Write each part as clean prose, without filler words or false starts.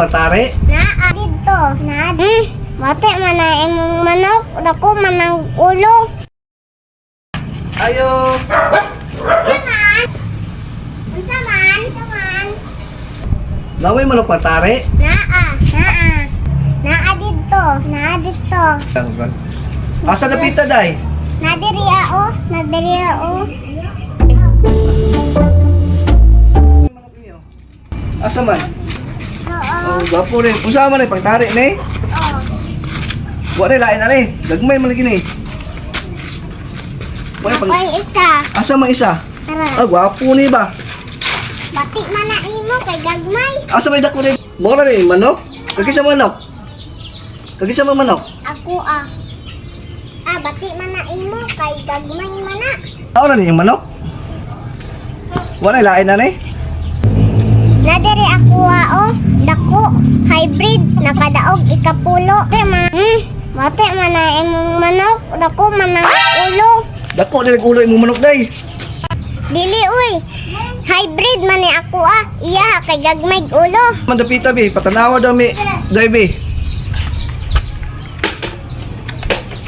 partare? Naa dito. Naa Mate man na imong manok. Dako man ang ulo. Ayo. Mas. Unsa man? Unsa man? Naway manok partare? Naa. Naa. Naa dito. Naa dito. Asa na pita day? Nadiri ako. Nadiri ako. Asa man? Oo. Oh, gwapo rin. Unsa man ni pagtari ni? Oo. Wa rin lain na ni. Gagmay man lagi ni. Wala pag Ako'y isa. asa man isa? Tara. Ah, gwapo ni ba? Bati man na imo kay gagmay. Asa may dako rin? Mora rin manok? Kagisa manok? Kagisa man manok? Ako bati man na imo kay gagmay man na. Tao na ni yung manok? Wa rin lain na ni? Nadiri ako dako hybrid nakadaog ikapulo. Bati man na imong manok, dako man ang ulo. Dako na ulo imong manok day. Dili uy. Hybrid man ni ako iya kay gagmay ulo. Mandapita bi, patanawa daw mi. Day bi.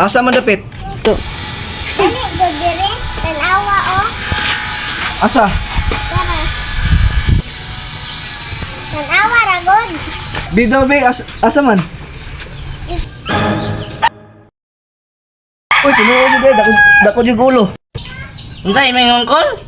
Asa mandapit? Dili go dire tanawa Asa? Tara. Tanawa ra god. Bi daw bi, asa man? Uy, tinuod mo day, dako jud ulo. Unsay may ngongkol?